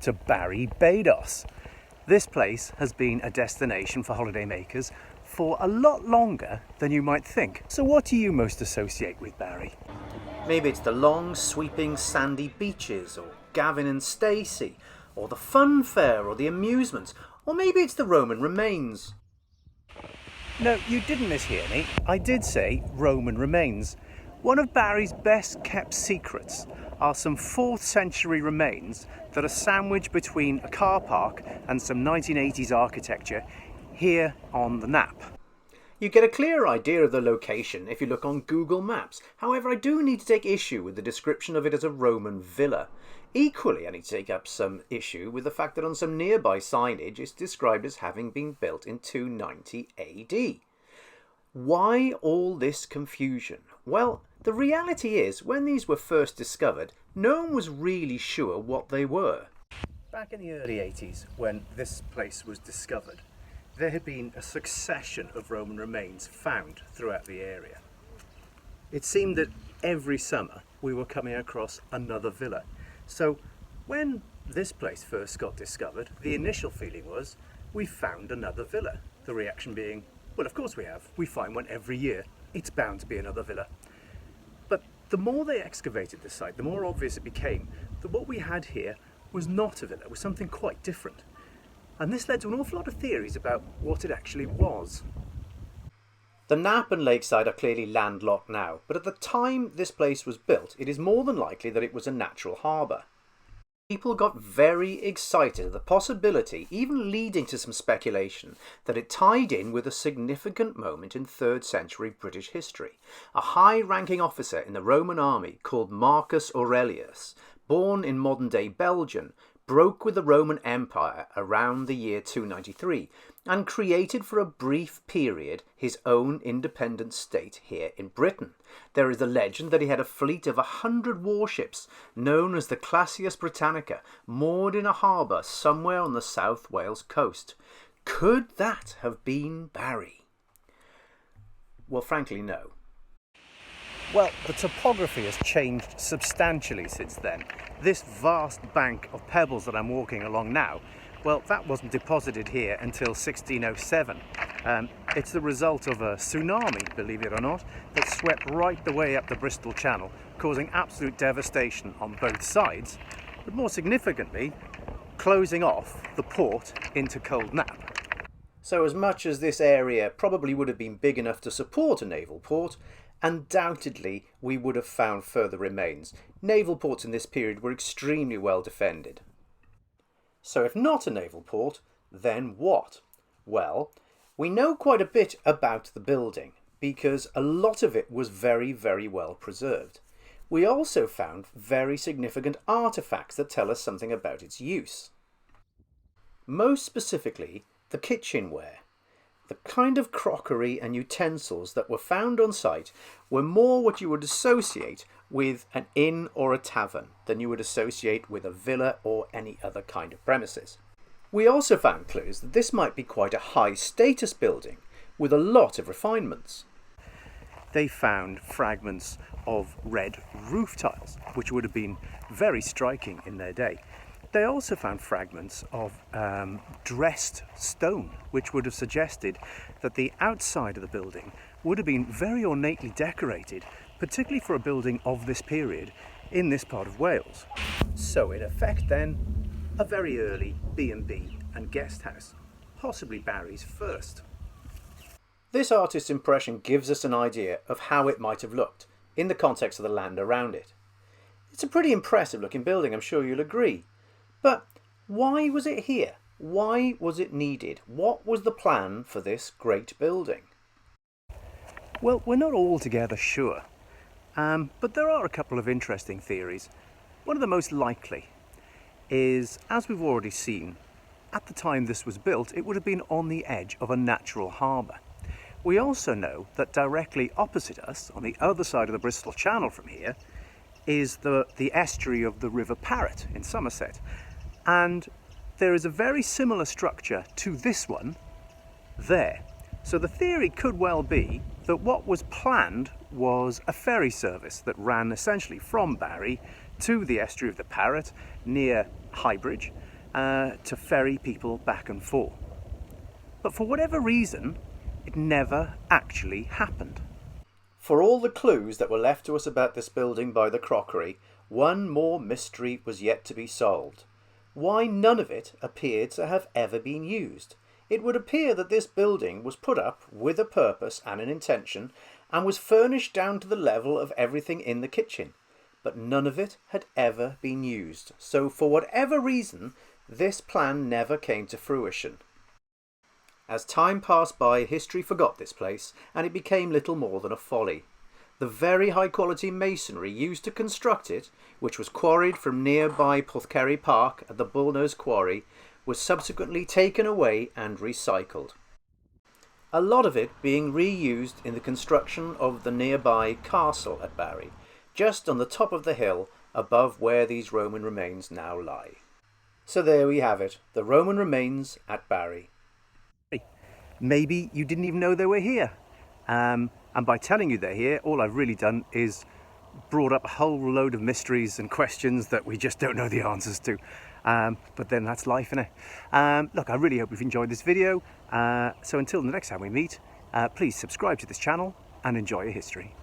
to Barry Bados. This place has been a destination for holidaymakers for a lot longer than you might think. So what do you most associate with Barry? Maybe it's the long, sweeping, sandy beaches, or Gavin and Stacey, or the fun fair, or the amusements, or maybe it's the Roman remains. No, you didn't mishear me. I did say Roman remains. One of Barry's best kept secrets are some 4th century remains that are sandwiched between a car park and some 1980s architecture here on the Knap. You get a clear idea of the location if you look on Google Maps. However, I do need to take issue with the description of it as a Roman villa. Equally, I need to take up some issue with the fact that on some nearby signage it's described as having been built in 290 AD. Why all this confusion? Well, the reality is, when these were first discovered, no one was really sure what they were. Back in the early 80s, when this place was discovered, there had been a succession of Roman remains found throughout the area. It seemed that every summer we were coming across another villa. So when this place first got discovered, the initial feeling was, we found another villa. The reaction being, well, of course we have. We find one every year. It's bound to be another villa. But the more they excavated the site, the more obvious it became that what we had here was not a villa, it was something quite different. And this led to an awful lot of theories about what it actually was. The Knap and Lakeside are clearly landlocked now, but at the time this place was built, it is more than likely that it was a natural harbour. People got very excited at the possibility, even leading to some speculation, that it tied in with a significant moment in 3rd century British history. A high-ranking officer in the Roman army called Marcus Aurelius, born in modern-day Belgium, broke with the Roman Empire around the year 293 and created for a brief period his own independent state here in Britain. There is a legend that he had a fleet of 100 warships known as the Classius Britannica moored in a harbour somewhere on the South Wales coast. Could that have been Barry? Well, frankly, no. Well, the topography has changed substantially since then. This vast bank of pebbles that I'm walking along now, well, that wasn't deposited here until 1607. It's the result of a tsunami, believe it or not, that swept right the way up the Bristol Channel, causing absolute devastation on both sides, but more significantly, closing off the port into Cold Knap. So as much as this area probably would have been big enough to support a naval port, undoubtedly we would have found further remains. Naval ports in this period were extremely well defended. So if not a naval port, then what? Well, we know quite a bit about the building because a lot of it was very, very well preserved. We also found very significant artefacts that tell us something about its use. Most specifically, the kitchenware. The kind of crockery and utensils that were found on site were more what you would associate with an inn or a tavern than you would associate with a villa or any other kind of premises. We also found clues that this might be quite a high status building with a lot of refinements. They found fragments of red roof tiles, which would have been very striking in their day. They also found fragments of dressed stone, which would have suggested that the outside of the building would have been very ornately decorated, particularly for a building of this period in this part of Wales. So in effect then, a very early B&B and guest house, possibly Barry's first. This artist's impression gives us an idea of how it might have looked in the context of the land around it. It's a pretty impressive looking building, I'm sure you'll agree. But why was it here? Why was it needed? What was the plan for this great building? Well, we're not altogether sure, but there are a couple of interesting theories. One of the most likely is, as we've already seen, at the time this was built, it would have been on the edge of a natural harbour. We also know that directly opposite us, on the other side of the Bristol Channel from here, is the estuary of the River Parrett in Somerset. And there is a very similar structure to this one there. So the theory could well be that what was planned was a ferry service that ran essentially from Barry to the estuary of the Parrett near Highbridge, to ferry people back and forth. But for whatever reason, it never actually happened. For all the clues that were left to us about this building by the crockery, one more mystery was yet to be solved. Why none of it appeared to have ever been used? It would appear that this building was put up with a purpose and an intention, and was furnished down to the level of everything in the kitchen, but none of it had ever been used. So for whatever reason, this plan never came to fruition. As time passed by, history forgot this place, and it became little more than a folly. The very high quality masonry used to construct it, which was quarried from nearby Porthcurry Park at the Bullnose Quarry, was subsequently taken away and recycled. A lot of it being reused in the construction of the nearby castle at Barry, just on the top of the hill above where these Roman remains now lie. So there we have it, the Roman remains at Barry. Maybe you didn't even know they were here. And by telling you they're here, all I've really done is brought up a whole load of mysteries and questions that we just don't know the answers to. But then that's life, innit? Look, I really hope you've enjoyed this video. So until the next time we meet, please subscribe to this channel and enjoy your history.